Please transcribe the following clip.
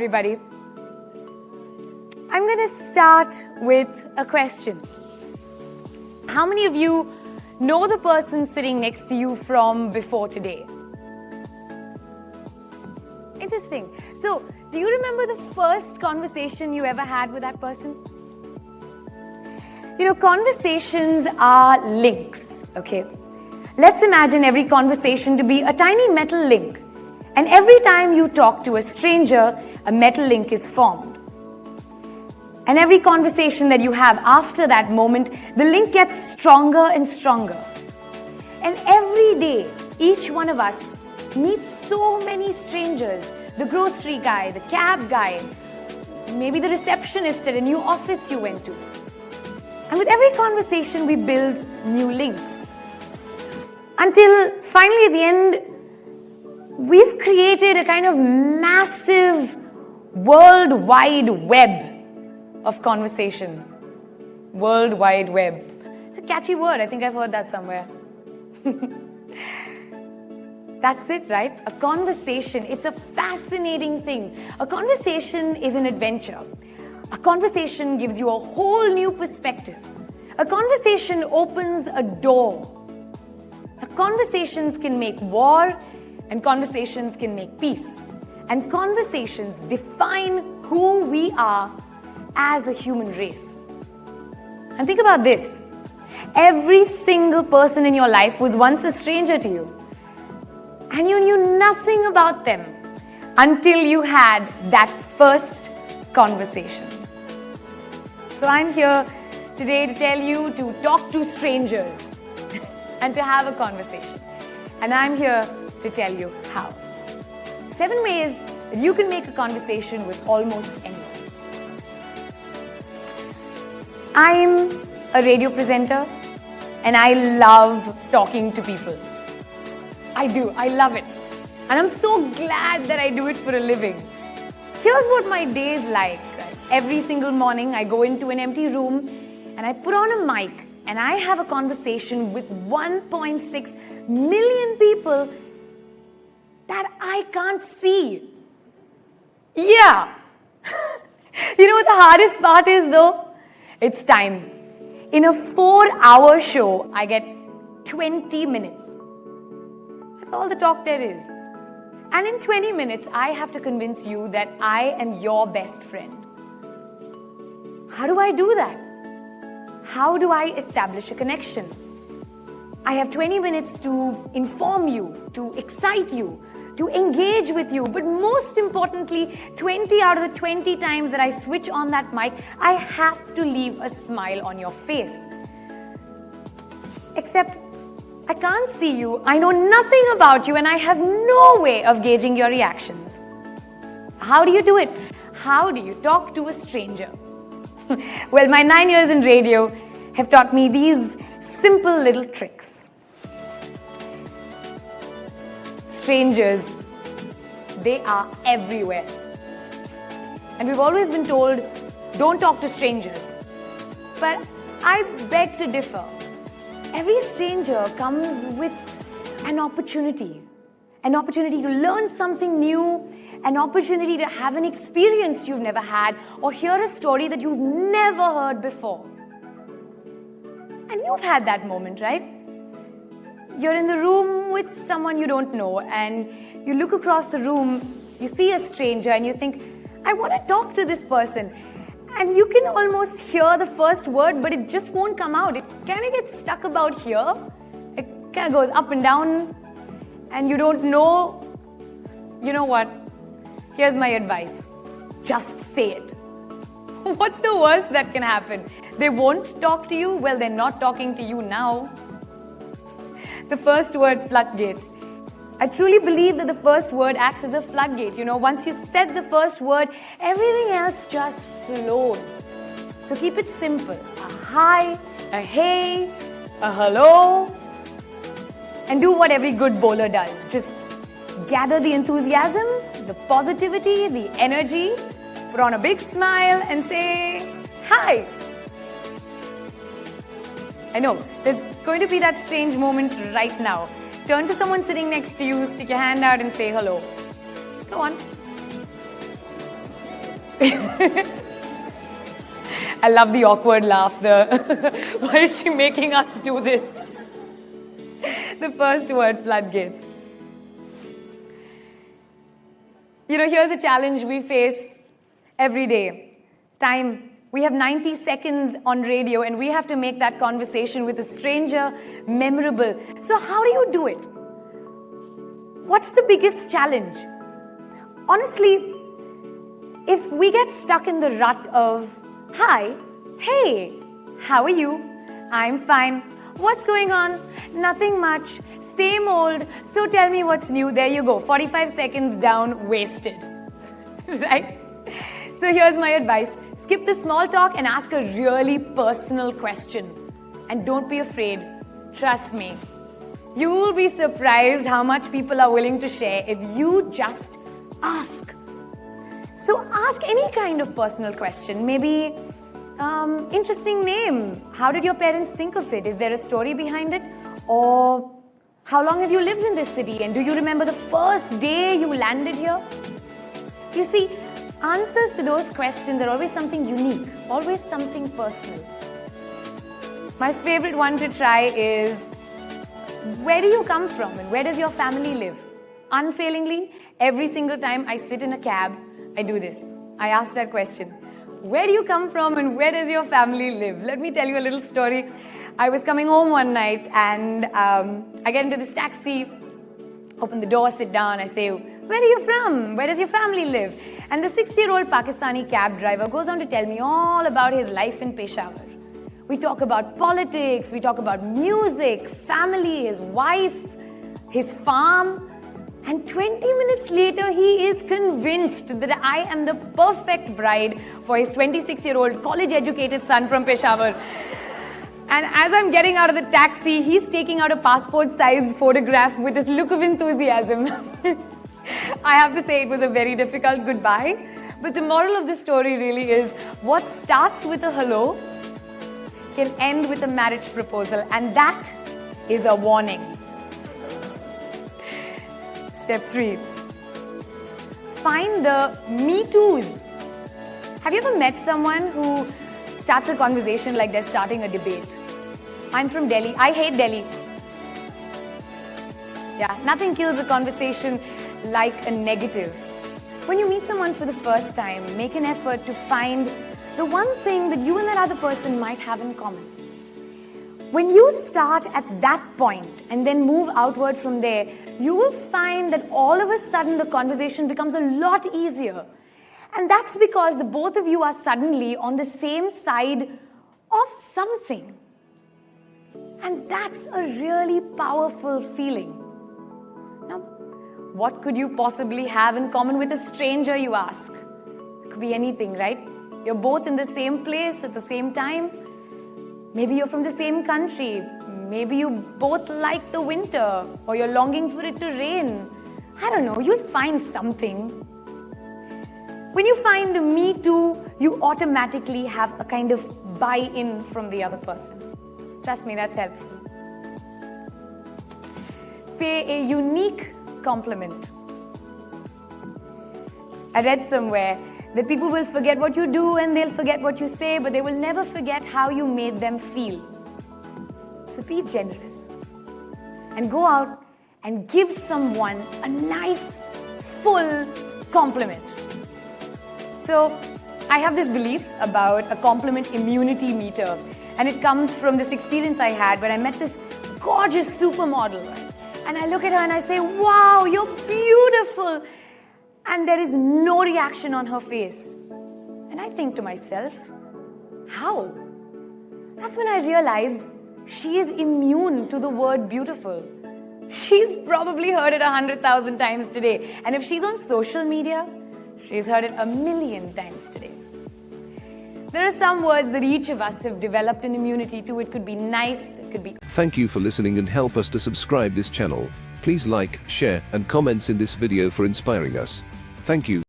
everybody. I'm going to start with a question. How many of you know the person sitting next to you from before today? Interesting. So, do you remember the first conversation you ever had with that person? You know, conversations are links, okay? Let's imagine every conversation to be a tiny metal link. And every time you talk to a stranger, a metal link is formed. And every conversation that you have after that moment, the link gets stronger and stronger. And every day, each one of us meets so many strangers. The grocery guy, the cab guy, maybe the receptionist at a new office you went to. And with every conversation, we build new links. Until finally at the end, we've created a kind of massive World Wide Web of conversation. World Wide Web. It's a catchy word. I think I've heard that somewhere. That's it, right? A conversation. It's a fascinating thing. A conversation is an adventure. A conversation gives you a whole new perspective. A conversation opens a door. Conversations can make war, and conversations can make peace. And conversations define who we are as a human race. And think about this. Every single person in your life was once a stranger to you. And you knew nothing about them until you had that first conversation. So I'm here today to tell you to talk to strangers and to have a conversation. And I'm here to tell you how. 7 ways that you can make a conversation with almost anyone. I'm a radio presenter and I love talking to people. I do. I love it. And I'm so glad that I do it for a living. Here's what my day is like. Every single morning, I go into an empty room and I put on a mic and I have a conversation with 1.6 million people that I can't see. Yeah. You know what the hardest part is though? It's time. In a 4-hour show, I get 20 minutes. That's all the talk there is. And in 20 minutes, I have to convince you that I am your best friend. How do I do that? How do I establish a connection? I have 20 minutes to inform you, to excite you, to engage with you. But most importantly, 20 out of the 20 times that I switch on that mic, I have to leave a smile on your face. Except, I can't see you, I know nothing about you, and I have no way of gauging your reactions. How do you do it? How do you talk to a stranger? Well, my 9 years in radio have taught me these simple little tricks. Strangers, they are everywhere. And we've always been told, don't talk to strangers. But I beg to differ. Every stranger comes with an opportunity to learn something new, an opportunity to have an experience you've never had, or hear a story that you've never heard before. And you've had that moment, right? You're in the room with someone you don't know, and you look across the room, you see a stranger, and you think, I want to talk to this person. And you can almost hear the first word, but it just won't come out. It kind of gets stuck about here. It kind of goes up and down, and you don't know. You know what? Here's my advice. Just say it. What's the worst that can happen? They won't talk to you? Well, they're not talking to you now. The first word, floodgates. I truly believe that the first word acts as a floodgate. You know, once you said the first word, everything else just flows. So keep it simple. A hi, a hey, a hello. And do what every good bowler does. Just gather the enthusiasm, the positivity, the energy, put on a big smile and say, hi. I know, there's going to be that strange moment right now. Turn to someone sitting next to you, stick your hand out and say hello. Go on. I love the awkward laugh. Why is she making us do this? The first word, floodgates. You know, here's a challenge we face every day. Time. We have 90 seconds on radio and we have to make that conversation with a stranger memorable. So how do you do it? What's the biggest challenge? Honestly, if we get stuck in the rut of, hi, hey, how are you? I'm fine. What's going on? Nothing much. Same old. So tell me what's new. There you go. 45 seconds down, wasted. Right? So here's my advice. Skip the small talk and ask a really personal question. And don't be afraid. Trust me. You will be surprised how much people are willing to share if you just ask. So ask any kind of personal question. Maybe, interesting name. How did your parents think of it? Is there a story behind it? Or how long have you lived in this city? And do you remember the first day you landed here? You see, answers to those questions are always something unique, always something personal. My favorite one to try is, where do you come from and where does your family live? Unfailingly, every single time I sit in a cab, I do this. I ask that question. Where do you come from and where does your family live? Let me tell you a little story. I was coming home one night and I get into this taxi, open the door, sit down, I say, where are you from? Where does your family live? And the 60-year-old Pakistani cab driver goes on to tell me all about his life in Peshawar. We talk about politics, we talk about music, family, his wife, his farm. And 20 minutes later, he is convinced that I am the perfect bride for his 26-year-old college-educated son from Peshawar. And as I'm getting out of the taxi, he's taking out a passport-sized photograph with this look of enthusiasm. I have to say it was a very difficult goodbye. But the moral of the story really is, what starts with a hello can end with a marriage proposal. And that is a warning. Step 3. Find the me toos. Have you ever met someone who starts a conversation like they're starting a debate? I'm from Delhi. I hate Delhi. Yeah, nothing kills a conversation like a negative. When you meet someone for the first time, make an effort to find the one thing that you and that other person might have in common. When you start at that point and then move outward from there, you will find that all of a sudden the conversation becomes a lot easier. And that's because the both of you are suddenly on the same side of something. And that's a really powerful feeling. Now, what could you possibly have in common with a stranger, you ask? It could be anything, right? You're both in the same place at the same time. Maybe you're from the same country. Maybe you both like the winter, or you're longing for it to rain. I don't know, you'll find something. When you find a me too, you automatically have a kind of buy-in from the other person. Trust me, that's helpful. Pay a unique compliment. I read somewhere that people will forget what you do and they'll forget what you say, but they will never forget how you made them feel. So be generous and go out and give someone a nice, full compliment. So I have this belief about a compliment immunity meter, and it comes from this experience I had when I met this gorgeous supermodel. And I look at her and I say, wow, you're beautiful. And there is no reaction on her face. And I think to myself, how? That's when I realized she is immune to the word beautiful. She's probably heard it 100,000 times today. And if she's on social media, she's heard it 1,000,000 times today. There are some words that each of us have developed an immunity to. It could be nice, it could be... Thank you for listening and help us to subscribe this channel. Please like, share and comments in this video for inspiring us. Thank you.